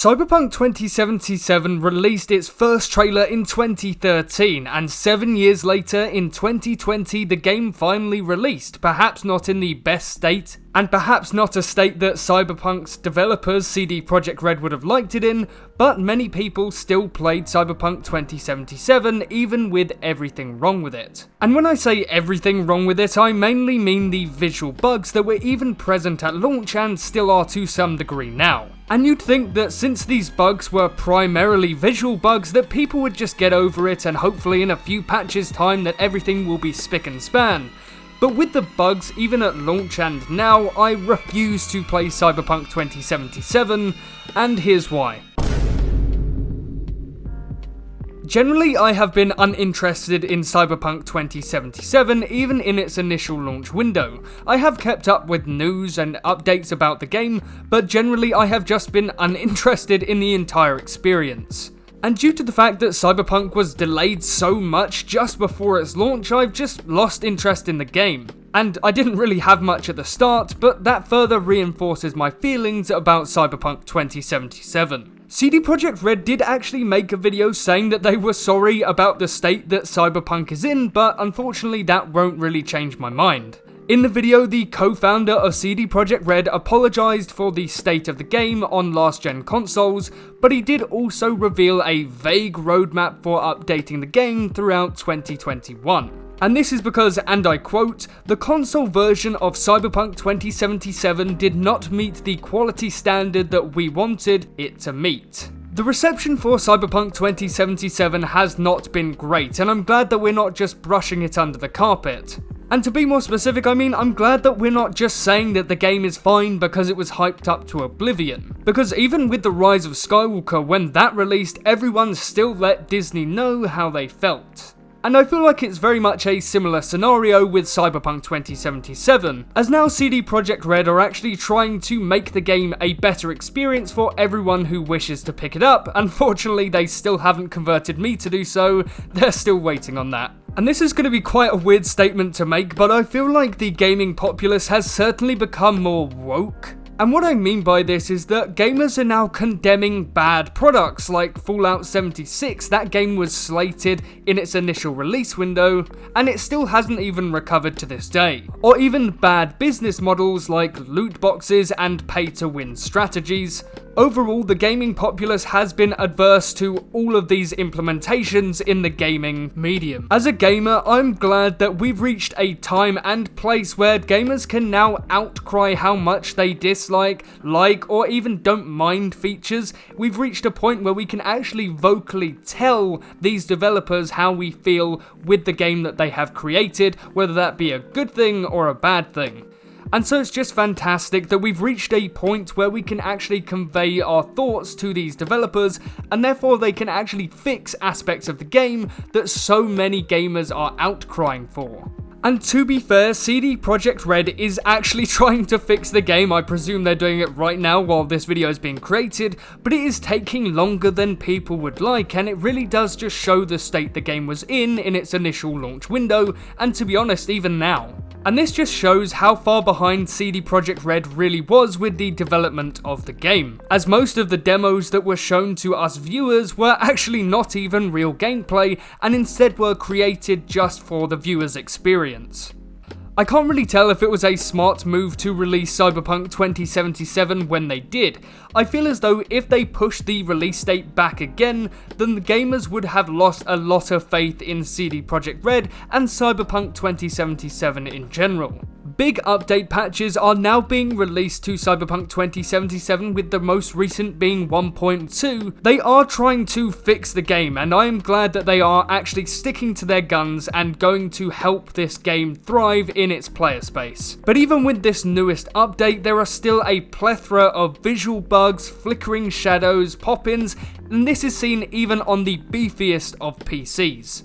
Cyberpunk 2077 released its first trailer in 2013, and 7 years later, in 2020, the game finally released, perhaps not in the best state, and perhaps not a state that Cyberpunk's developers, CD Projekt Red, would have liked it in, but many people still played Cyberpunk 2077, even with everything wrong with it. And when I say everything wrong with it, I mainly mean the visual bugs that were even present at launch and still are to some degree now. And you'd think that since these bugs were primarily visual bugs, that people would just get over it and hopefully in a few patches time that everything will be spick and span. But with the bugs, even at launch and now, I refuse to play Cyberpunk 2077, and here's why. Generally, I have been uninterested in Cyberpunk 2077, even in its initial launch window. I have kept up with news and updates about the game, but generally I have just been uninterested in the entire experience. And due to the fact that Cyberpunk was delayed so much just before its launch, I've just lost interest in the game. And I didn't really have much at the start, but that further reinforces my feelings about Cyberpunk 2077. CD Projekt Red did actually make a video saying that they were sorry about the state that Cyberpunk is in, but unfortunately that won't really change my mind. In the video, the co-founder of CD Projekt Red apologised for the state of the game on last-gen consoles, but he did also reveal a vague roadmap for updating the game throughout 2021. And this is because, and I quote, "The console version of Cyberpunk 2077 did not meet the quality standard that we wanted it to meet." The reception for Cyberpunk 2077 has not been great, and I'm glad that we're not just brushing it under the carpet. And to be more specific, I'm glad that we're not just saying that the game is fine because it was hyped up to oblivion. Because even with The Rise of Skywalker, when that released, everyone still let Disney know how they felt. And I feel like it's very much a similar scenario with Cyberpunk 2077, as now CD Projekt Red are actually trying to make the game a better experience for everyone who wishes to pick it up. Unfortunately, they still haven't converted me to do so, they're still waiting on that. And this is going to be quite a weird statement to make, but I feel like the gaming populace has certainly become more woke. And what I mean by this is that gamers are now condemning bad products like Fallout 76. That game was slated in its initial release window, and it still hasn't even recovered to this day. Or even bad business models like loot boxes and pay-to-win strategies. Overall, the gaming populace has been adverse to all of these implementations in the gaming medium. As a gamer, I'm glad that we've reached a time and place where gamers can now outcry how much they dislike, like, or even don't mind features. We've reached a point where we can actually vocally tell these developers how we feel with the game that they have created, whether that be a good thing or a bad thing. And so it's just fantastic that we've reached a point where we can actually convey our thoughts to these developers, and therefore they can actually fix aspects of the game that so many gamers are outcrying for. And to be fair, CD Projekt Red is actually trying to fix the game. I presume they're doing it right now while this video is being created, but it is taking longer than people would like, and it really does just show the state the game was in its initial launch window, and to be honest, even now. And this just shows how far behind CD Projekt Red really was with the development of the game, as most of the demos that were shown to us viewers were actually not even real gameplay, and instead were created just for the viewer's experience. I can't really tell if it was a smart move to release Cyberpunk 2077 when they did. I feel as though if they pushed the release date back again, then the gamers would have lost a lot of faith in CD Projekt Red and Cyberpunk 2077 in general. Big update patches are now being released to Cyberpunk 2077, with the most recent being 1.2. They are trying to fix the game, and I am glad that they are actually sticking to their guns and going to help this game thrive in its player space. But even with this newest update, there are still a plethora of visual bugs, flickering shadows, pop-ins, and this is seen even on the beefiest of PCs.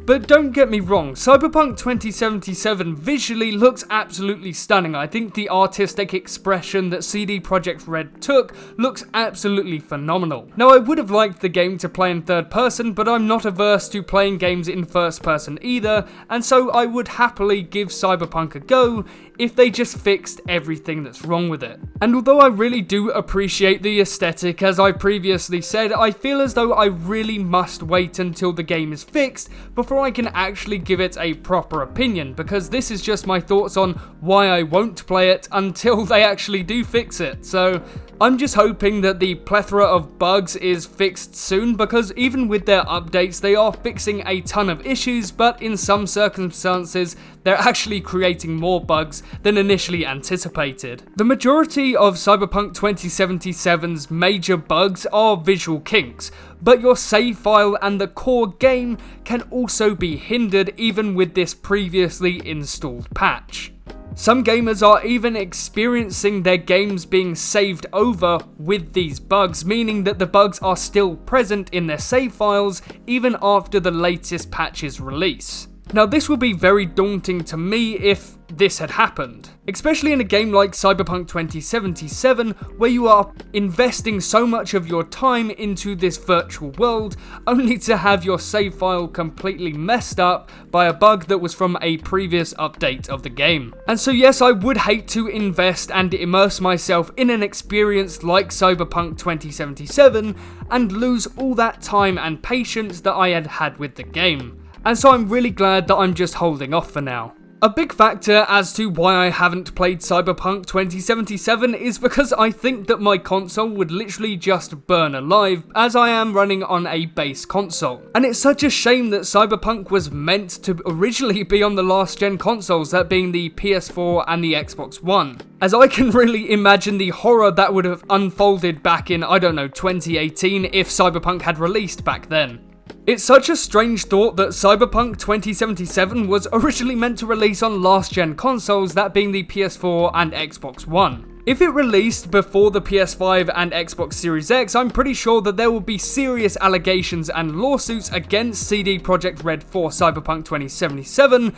But don't get me wrong, Cyberpunk 2077 visually looks absolutely stunning. I think the artistic expression that CD Projekt Red took looks absolutely phenomenal. Now, I would have liked the game to play in third person, but I'm not averse to playing games in first person either, and so I would happily give Cyberpunk a go if they just fixed everything that's wrong with it. And although I really do appreciate the aesthetic, as I previously said, I feel as though I really must wait until the game is fixed before I can actually give it a proper opinion, because this is just my thoughts on why I won't play it until they actually do fix it. So I'm just hoping that the plethora of bugs is fixed soon, because even with their updates, they are fixing a ton of issues, but in some circumstances, they're actually creating more bugs than initially anticipated. The majority of Cyberpunk 2077's major bugs are visual kinks, but your save file and the core game can also be hindered even with this previously installed patch. Some gamers are even experiencing their games being saved over with these bugs, meaning that the bugs are still present in their save files even after the latest patch's release. Now, this would be very daunting to me if this had happened, especially in a game like Cyberpunk 2077, where you are investing so much of your time into this virtual world, only to have your save file completely messed up by a bug that was from a previous update of the game. And so yes, I would hate to invest and immerse myself in an experience like Cyberpunk 2077 and lose all that time and patience that I had had with the game. And so I'm really glad that I'm just holding off for now. A big factor as to why I haven't played Cyberpunk 2077 is because I think that my console would literally just burn alive, as I am running on a base console. And it's such a shame that Cyberpunk was meant to originally be on the last gen consoles, that being the PS4 and the Xbox One. As I can really imagine the horror that would have unfolded back in, I don't know, 2018 if Cyberpunk had released back then. It's such a strange thought that Cyberpunk 2077 was originally meant to release on last-gen consoles, that being the PS4 and Xbox One. If it released before the PS5 and Xbox Series X, I'm pretty sure that there will be serious allegations and lawsuits against CD Projekt Red for Cyberpunk 2077.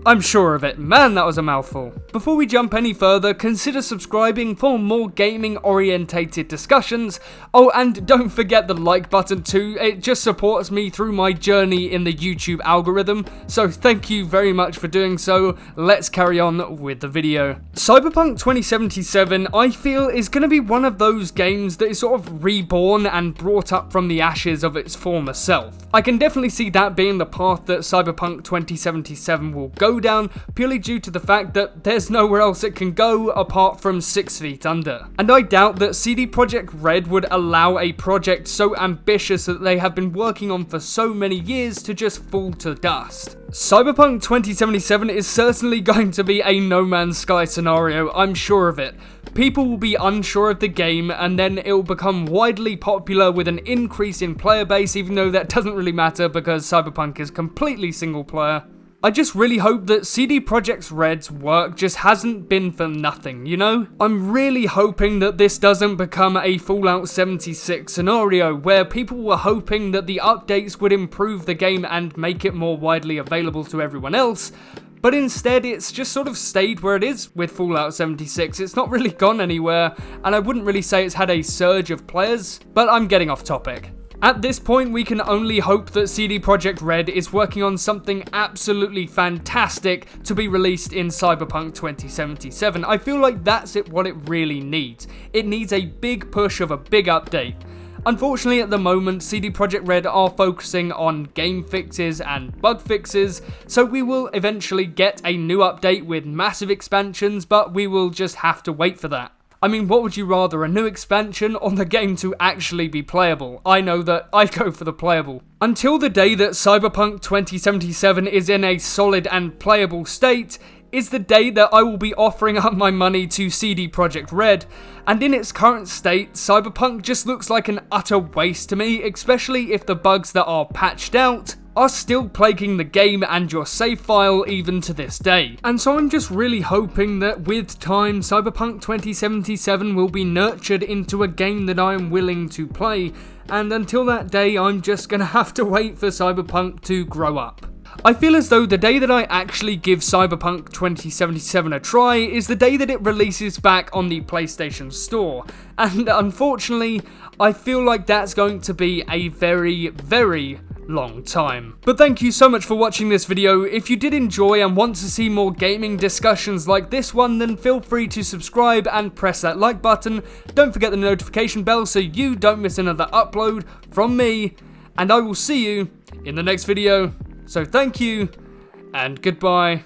I'm sure of it. Man, that was a mouthful. Before we jump any further, consider subscribing for more gaming-orientated discussions. Oh, and don't forget the like button too. It just supports me through my journey in the YouTube algorithm, so thank you very much for doing so. Let's carry on with the video. Cyberpunk 2077, I feel, is going to be one of those games that is sort of reborn and brought up from the ashes of its former self. I can definitely see that being the path that Cyberpunk 2077 will go down, purely due to the fact that there's nowhere else it can go apart from 6 feet under. And I doubt that CD Projekt Red would allow a project so ambitious that they have been working on for so many years to just fall to dust. Cyberpunk 2077 is certainly going to be a No Man's Sky scenario, I'm sure of it. People will be unsure of the game, and then it will become widely popular with an increase in player base, even though that doesn't really matter because Cyberpunk is completely single player. I just really hope that CD Projekt Red's work just hasn't been for nothing, you know? I'm really hoping that this doesn't become a Fallout 76 scenario, where people were hoping that the updates would improve the game and make it more widely available to everyone else, but instead it's just sort of stayed where it is with Fallout 76. It's not really gone anywhere, and I wouldn't really say it's had a surge of players, but I'm getting off topic. At this point, we can only hope that CD Projekt Red is working on something absolutely fantastic to be released in Cyberpunk 2077. I feel like that's what it really needs. It needs a big push of a big update. Unfortunately, at the moment, CD Projekt Red are focusing on game fixes and bug fixes, so we will eventually get a new update with massive expansions, but we will just have to wait for that. I mean, what would you rather, a new expansion or the game to actually be playable? I know that I'd go for the playable. Until the day that Cyberpunk 2077 is in a solid and playable state, is the day that I will be offering up my money to CD Projekt Red, and in its current state, Cyberpunk just looks like an utter waste to me, especially if the bugs that are patched out are still plaguing the game and your save file even to this day. And so I'm just really hoping that with time, Cyberpunk 2077 will be nurtured into a game that I am willing to play, and until that day, I'm just gonna have to wait for Cyberpunk to grow up. I feel as though the day that I actually give Cyberpunk 2077 a try is the day that it releases back on the PlayStation Store, and unfortunately, I feel like that's going to be a very, very long time. But thank you so much for watching this video. If you did enjoy and want to see more gaming discussions like this one, then feel free to subscribe and press that like button. Don't forget the notification bell so you don't miss another upload from me, and I will see you in the next video. So thank you, and goodbye.